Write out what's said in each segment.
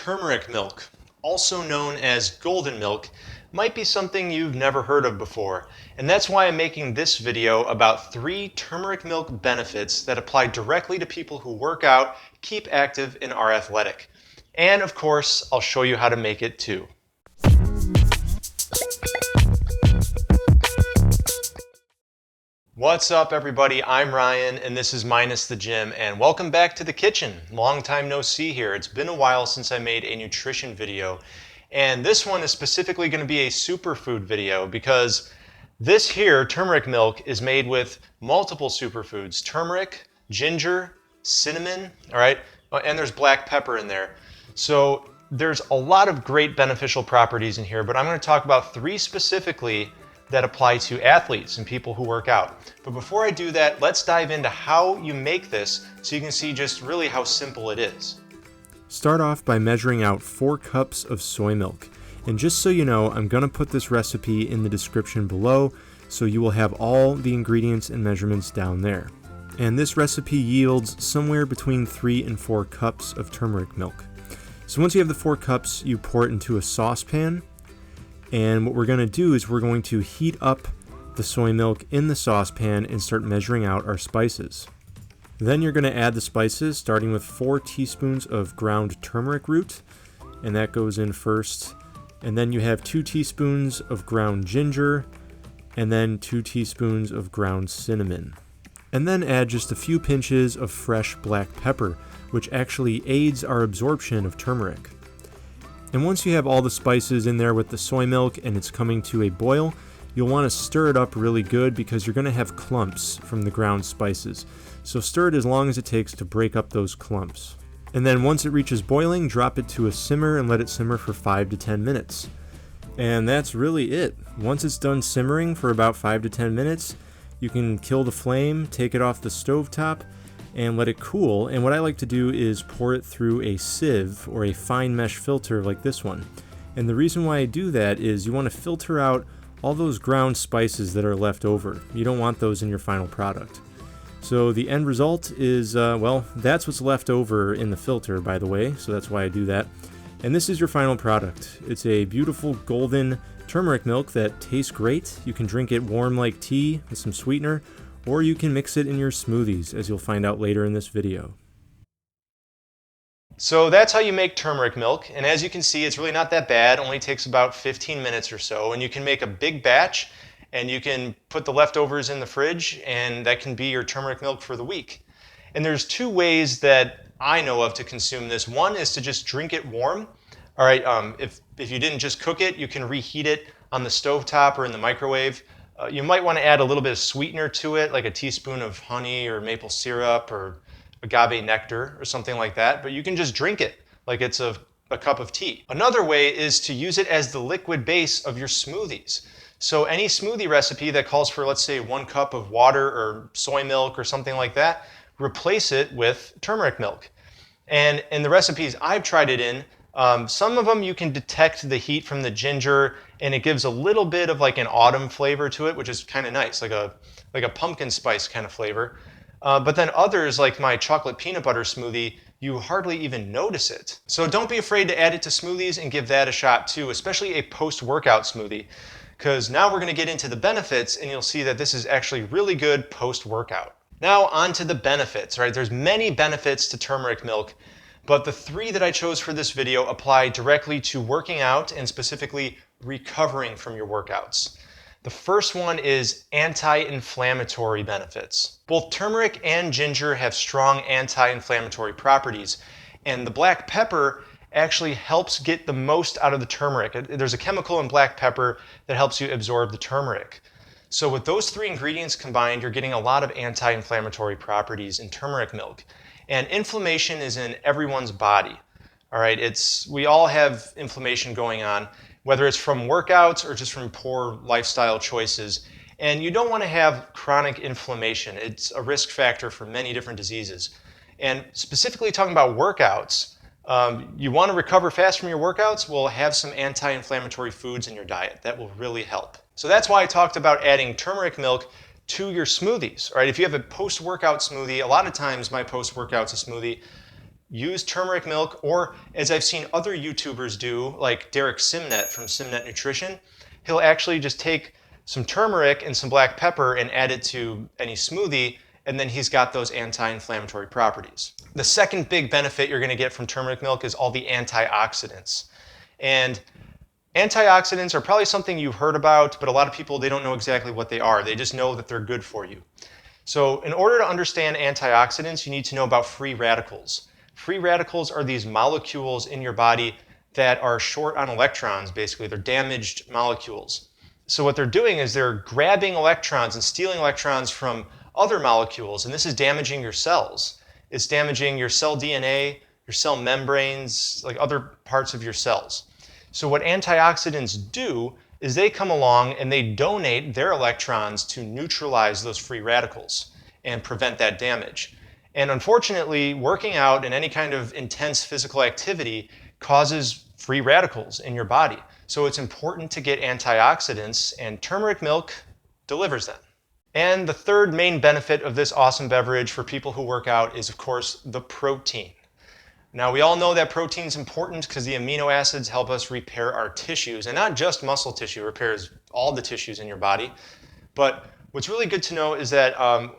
Turmeric milk, also known as golden milk, might be something you've never heard of before, and that's why I'm making this video about 3 turmeric milk benefits that apply directly to people who work out, keep active, and are athletic. And of course, I'll show you how to make it too. What's up everybody, I'm Ryan and this is Minus the Gym, and welcome back to the kitchen. Long time no see here. It's been a while since I made a nutrition video, and this one is specifically going to be a superfood video because this here, turmeric milk, is made with multiple superfoods: turmeric, ginger, cinnamon, all right, and there's black pepper in there. So there's a lot of great beneficial properties in here, but I'm going to talk about 3 specifically that apply to athletes and people who work out. But before I do that, let's dive into how you make this so you can see just really how simple it is. Start off by measuring out 4 cups of soy milk. And just so you know, I'm going to put this recipe in the description below, so you will have all the ingredients and measurements down there. And this recipe yields somewhere between 3 and 4 cups of turmeric milk. So once you have the 4 cups, you pour it into a saucepan. And what we're going to do is we're going to heat up the soy milk in the saucepan and start measuring out our spices. Then you're going to add the spices, starting with 4 teaspoons of ground turmeric root, and that goes in first. And then you have 2 teaspoons of ground ginger, and then 2 teaspoons of ground cinnamon. And then add just a few pinches of fresh black pepper, which actually aids our absorption of turmeric. And once you have all the spices in there with the soy milk and it's coming to a boil, you'll want to stir it up really good because you're going to have clumps from the ground spices. So stir it as long as it takes to break up those clumps. And then once it reaches boiling, drop it to a simmer and let it simmer for 5 to 10 minutes. And that's really it. Once it's done simmering for about 5 to 10 minutes, you can kill the flame, take it off the stovetop, and let it cool. And what I like to do is pour it through a sieve or a fine mesh filter like this one. And the reason why I do that is you want to filter out all those ground spices that are left over. You don't want those in your final product. So the end result is, well, that's what's left over in the filter, by the way, so that's why I do that. And this is your final product. It's a beautiful golden turmeric milk that tastes great. You can drink it warm like tea with some sweetener, or you can mix it in your smoothies, as you'll find out later in this video. So that's how you make turmeric milk, and as you can see, it's really not that bad. It only takes about 15 minutes or so, and you can make a big batch, and you can put the leftovers in the fridge, and that can be your turmeric milk for the week. And there's 2 ways that I know of to consume this. One is to just drink it warm. All right, if you didn't just cook it, you can reheat it on the stovetop or in the microwave. You might want to add a little bit of sweetener to it, like a teaspoon of honey or maple syrup or agave nectar or something like that, but you can just drink it like it's a cup of tea. Another way is to use it as the liquid base of your smoothies. So any smoothie recipe that calls for, let's say, 1 cup of water or soy milk or something like that, replace it with turmeric milk. And in the recipes I've tried it in, some of them you can detect the heat from the ginger, and it gives a little bit of like an autumn flavor to it, which is kind of nice, like a pumpkin spice kind of flavor. But then others, like my chocolate peanut butter smoothie, you hardly even notice it. So don't be afraid to add it to smoothies and give that a shot too, especially a post-workout smoothie, because now we're going to get into the benefits, and you'll see that this is actually really good post-workout. Now on to the benefits, right? There's many benefits to turmeric milk, but the 3 that I chose for this video apply directly to working out and specifically recovering from your workouts. The first one is anti-inflammatory benefits. Both turmeric and ginger have strong anti-inflammatory properties, and the black pepper actually helps get the most out of the turmeric. There's a chemical in black pepper that helps you absorb the turmeric. So with those 3 ingredients combined, you're getting a lot of anti-inflammatory properties in turmeric milk. And inflammation is in everyone's body. All right, we all have inflammation going on, whether it's from workouts or just from poor lifestyle choices. And you don't want to have chronic inflammation. It's a risk factor for many different diseases. And specifically talking about workouts, you want to recover fast from your workouts? Well, have some anti-inflammatory foods in your diet. That will really help. So that's why I talked about adding turmeric milk to your smoothies, right? If you have a post-workout smoothie, a lot of times my post-workout's a smoothie, use turmeric milk, or as I've seen other YouTubers do, like Derek Simnet from Simnet Nutrition, he'll actually just take some turmeric and some black pepper and add it to any smoothie, and then he's got those anti-inflammatory properties. The second big benefit you're going to get from turmeric milk is all the antioxidants. And antioxidants are probably something you've heard about, but a lot of people, they don't know exactly what they are. They just know that they're good for you. So in order to understand antioxidants, you need to know about free radicals. Free radicals are these molecules in your body that are short on electrons, basically. They're damaged molecules. So what they're doing is they're grabbing electrons and stealing electrons from other molecules, and this is damaging your cells. It's damaging your cell DNA, your cell membranes, like other parts of your cells. So what antioxidants do is they come along and they donate their electrons to neutralize those free radicals and prevent that damage. And unfortunately, working out and any kind of intense physical activity causes free radicals in your body. So it's important to get antioxidants, and turmeric milk delivers them. And the third main benefit of this awesome beverage for people who work out is, of course, the protein. Now, we all know that protein is important because the amino acids help us repair our tissues, and not just muscle tissue, it repairs all the tissues in your body. But what's really good to know is that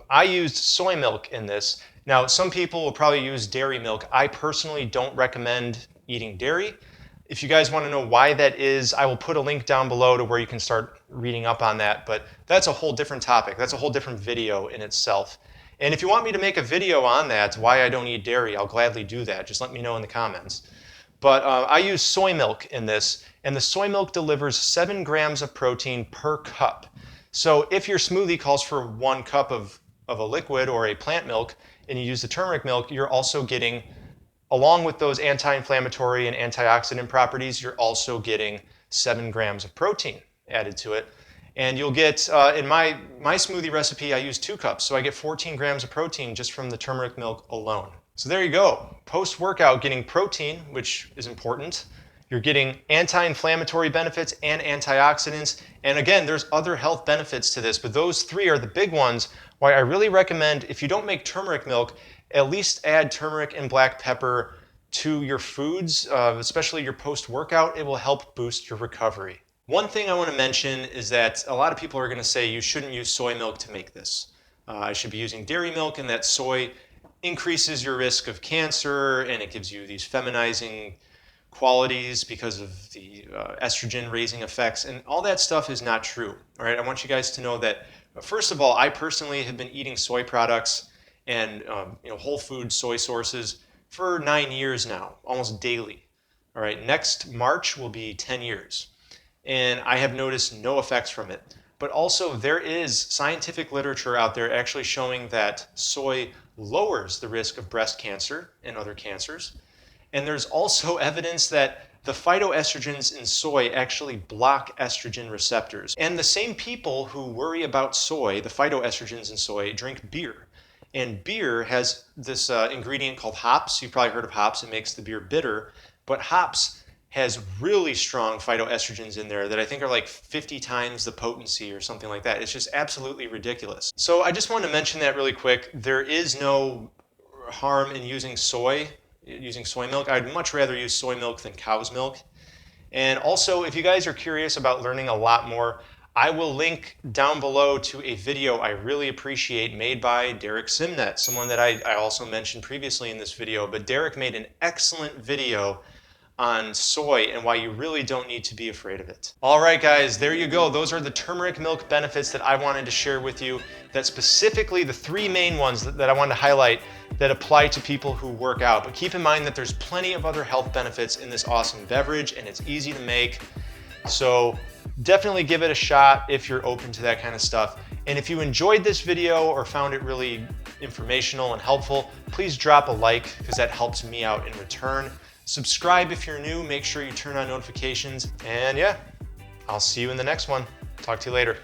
I used soy milk in this. Now, some people will probably use dairy milk. I personally don't recommend eating dairy. If you guys want to know why that is, I will put a link down below to where you can start reading up on that. But that's a whole different topic. That's a whole different video in itself. And if you want me to make a video on that, why I don't eat dairy, I'll gladly do that. Just let me know in the comments. But I use soy milk in this, and the soy milk delivers 7 grams of protein per cup. So if your smoothie calls for 1 cup of a liquid or a plant milk, and you use the turmeric milk, you're also getting, along with those anti-inflammatory and antioxidant properties, you're also getting 7 grams of protein added to it. And you'll get, in my smoothie recipe, I use 2 cups, so I get 14 grams of protein just from the turmeric milk alone. So there you go. Post-workout, getting protein, which is important. You're getting anti-inflammatory benefits and antioxidants. And again, there's other health benefits to this, but those 3 are the big ones. Why I really recommend, if you don't make turmeric milk, at least add turmeric and black pepper to your foods, especially your post-workout. It will help boost your recovery. One thing I want to mention is that a lot of people are going to say you shouldn't use soy milk to make this. I should be using dairy milk, and that soy increases your risk of cancer, and it gives you these feminizing qualities because of the estrogen raising effects, and all that stuff is not true. All right, I want you guys to know that, first of all, I personally have been eating soy products and whole food soy sources for 9 years now, almost daily. All right, next March will be 10 years. And I have noticed no effects from it. But also, there is scientific literature out there actually showing that soy lowers the risk of breast cancer and other cancers. And there's also evidence that the phytoestrogens in soy actually block estrogen receptors. And the same people who worry about soy, the phytoestrogens in soy, drink beer. And beer has this ingredient called hops. You've probably heard of hops. It makes the beer bitter. But hops has really strong phytoestrogens in there that I think are like 50 times the potency or something like that. It's just absolutely ridiculous. So I just want to mention that really quick. There is no harm in using soy milk. I'd much rather use soy milk than cow's milk. And also, if you guys are curious about learning a lot more, I will link down below to a video I really appreciate made by Derek Simnet, someone that I also mentioned previously in this video. But Derek made an excellent video on soy and why you really don't need to be afraid of it. All right, guys, there you go. Those are the turmeric milk benefits that I wanted to share with you. That specifically the 3 main ones that I wanted to highlight that apply to people who work out. But keep in mind that there's plenty of other health benefits in this awesome beverage, and it's easy to make. So definitely give it a shot if you're open to that kind of stuff. And if you enjoyed this video or found it really informational and helpful, please drop a like because that helps me out in return. Subscribe if you're new, make sure you turn on notifications, and yeah, I'll see you in the next one. Talk to you later.